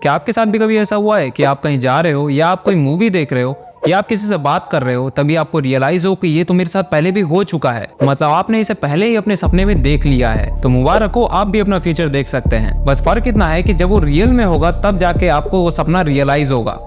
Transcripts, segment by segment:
क्या आपके साथ भी कभी ऐसा हुआ है कि आप कहीं जा रहे हो या आप कोई मूवी देख रहे हो या आप किसी से बात कर रहे हो, तभी आपको रियलाइज हो कि ये तो मेरे साथ पहले भी हो चुका है, मतलब आपने इसे पहले ही अपने सपने में देख लिया है। तो मुबारक हो, आप भी अपना फ्यूचर देख सकते हैं। बस फर्क इतना है कि जब वो रियल में होगा तब जाके आपको वो सपना रियलाइज होगा।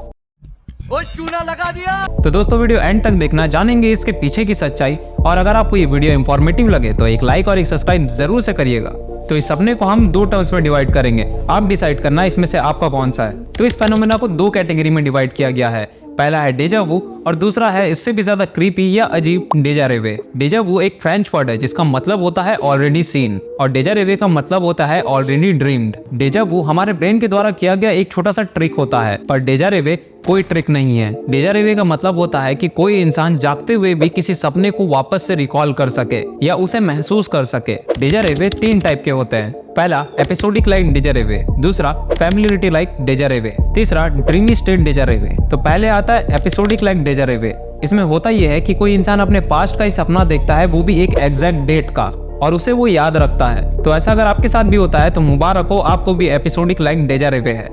चूना लगा दिया। तो दोस्तों वीडियो एंड तक देखना, जानेंगे इसके पीछे की सच्चाई। और अगर आपको ये वीडियो इंफॉर्मेटिव लगे तो एक लाइक और एक सब्सक्राइब जरूर से करिएगा। तो इस सपने को हम 2 टर्म्स में डिवाइड करेंगे, आप डिसाइड करना इसमें से आपका कौन सा है। तो इस फेनोमेना को 2 कैटेगरी में डिवाइड किया गया है। पहला है डेजा वू और दूसरा है इससे भी ज्यादा क्रीपी या अजीब डेजा रेवे। डेजा वू एक फ्रेंच वर्ड है जिसका मतलब होता है ऑलरेडी सीन और डेजा रेवे का मतलब होता है ऑलरेडी ड्रीम्ड। डेजा वू हमारे ब्रेन के द्वारा किया गया एक छोटा सा ट्रिक होता है, पर डेजा रेवे कोई ट्रिक नहीं है। डेजा रेवे का मतलब होता है कि कोई इंसान जागते हुए भी किसी सपने को वापस से रिकॉल कर सके या उसे महसूस कर सके। डेजा रेवे 3 टाइप के होते हैं। पहला एपिसोडिक लाइक डेजा रेवे, दूसरा फैमिलियरिटी लाइक डेजा रेवे, तीसरा ड्रीमी स्टेट डेजा रेवे। तो पहले आता है एपिसोडिक लाइक डेजा रेवे। इसमें होता यह है कि कोई इंसान अपने पास्ट का ही सपना देखता है, वो भी एक एग्जैक्ट डेट का, और उसे वो याद रखता है। तो ऐसा अगर आपके साथ भी होता है तो मुबारक हो, आपको भी एपिसोडिक लाइक डेजा रेवे है।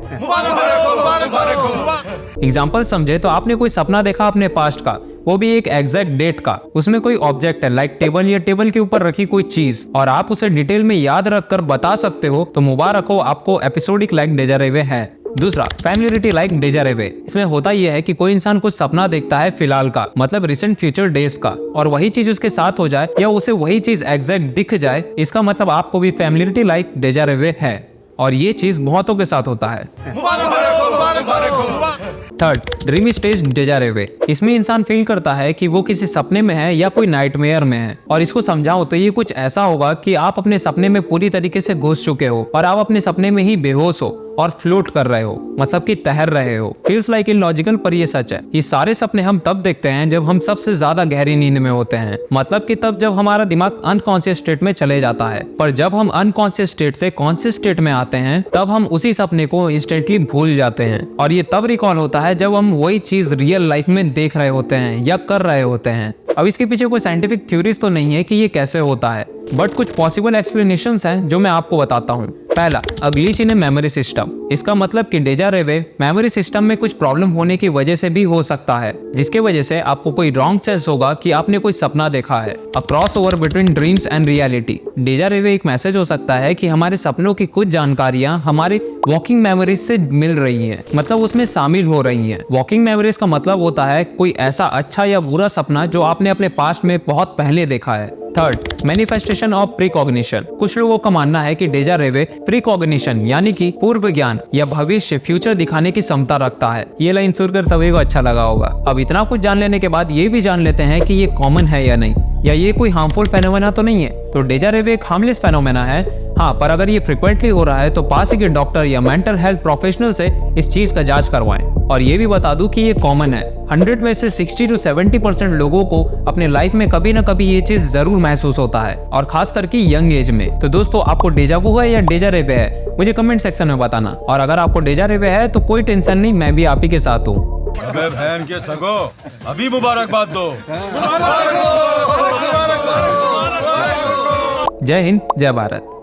एग्जाम्पल समझे तो आपने कोई सपना देखा अपने पास्ट का, वो भी एक एग्जैक्ट डेट का। उसमें कोई ऑब्जेक्ट है लाइक टेबल या टेबल के ऊपर रखी कोई चीज और आप उसे डिटेल में याद रखकर बता सकते हो, तो मुबारक हो, आपको एपिसोडिक लाइक डेजा रेवे है। दूसरा फैमिलियरिटी लाइक डेजा रेवे। इसमें होता यह है कि कोई इंसान कुछ सपना देखता है फिलहाल का, मतलब रिसेंट फ्यूचर डेज का, और वही चीज उसके साथ हो जाए या उसे वही चीज एग्जैक्ट दिख जाए, इसका मतलब आपको भी फैमिलियरिटी लाइक डेजा रेवे है। और ये चीज बहुतों के साथ होता है। थर्ड ड्रीमी स्टेज डेजा रेवे। इसमें इंसान फील करता है कि वो किसी सपने में है या कोई नाइटमेयर में है। और इसको समझाओ तो ये कुछ ऐसा होगा कि आप अपने सपने में पूरी तरीके से घुस चुके हो और आप अपने सपने में ही बेहोश हो और फ्लोट कर रहे हो, मतलब कि तैर रहे हो। फील्स लाइक इलॉजिकल पर ये सच है। ये सारे सपने हम तब देखते हैं जब हम सबसे ज्यादा गहरी नींद में होते हैं, मतलब कि तब जब हमारा दिमाग अनकॉन्शियस स्टेट में चले जाता है। पर जब हम अनकॉन्शियस स्टेट से कॉन्शियस स्टेट में आते हैं तब हम उसी सपने को इंस्टेंटली भूल जाते हैं, और ये तब रिकॉल होता है जब हम वही चीज रियल लाइफ में देख रहे होते हैं या कर रहे होते हैं। अब इसके पीछे कोई साइंटिफिक थ्योरीज तो नहीं है कि ये कैसे होता है, बट कुछ पॉसिबल एक्सप्लेनेशंस हैं जो मैं आपको बताता हूँ। पहला, a glitch in a memory system. इसका मतलब कि डेजा रेवे मेमोरी सिस्टम में कुछ प्रॉब्लम होने की वजह से भी हो सकता है, जिसके वजह से आपको कोई रॉन्ग सेंस होगा कि आपने कोई सपना देखा है। A cross over between dreams and reality. Deja reve एक मैसेज हो सकता है कि हमारे सपनों की कुछ जानकारियां हमारे वॉकिंग मेमोरीज से मिल रही हैं, मतलब उसमें शामिल हो रही हैं। वॉकिंग मेमोरीज का मतलब होता है कोई ऐसा अच्छा या बुरा सपना जो आपने अपने पास्ट में बहुत पहले देखा है। Third, manifestation of precognition. कुछ लोगों का मानना है कि डेजा रेवे प्रीकॉग्निशन यानी कि पूर्व ज्ञान या भविष्य फ्यूचर दिखाने की क्षमता रखता है। ये लाइन सुनकर सभी को अच्छा लगा होगा। अब इतना कुछ जान लेने के बाद ये भी जान लेते हैं कि ये कॉमन है या नहीं, या ये कोई हार्मफुल फेनोमेना तो नहीं है। तो डेजा रेवे एक हार्मलेस फेनोमेना है, हाँ, पर अगर ये फ्रिक्वेंटली हो रहा है तो पास के डॉक्टर या मेंटल हेल्थ प्रोफेशनल से इस चीज का जांच करवाएं। और ये भी बता दूं कि ये कॉमन है। 100 में से 60 to 70% लोगों को अपने लाइफ में कभी ना कभी ये चीज जरूर महसूस होता है, और खास करके यंग एज में। तो दोस्तों, आपको डेजा वू है या डेजा रेवे है, मुझे कमेंट सेक्शन में बताना। और अगर आपको डेजा रेवे है तो कोई टेंशन नहीं, मैं भी आप ही के साथ हूँ। अबे बहन के सगो, अभी मुबारकबाद दो। जय हिंद, जय भारत।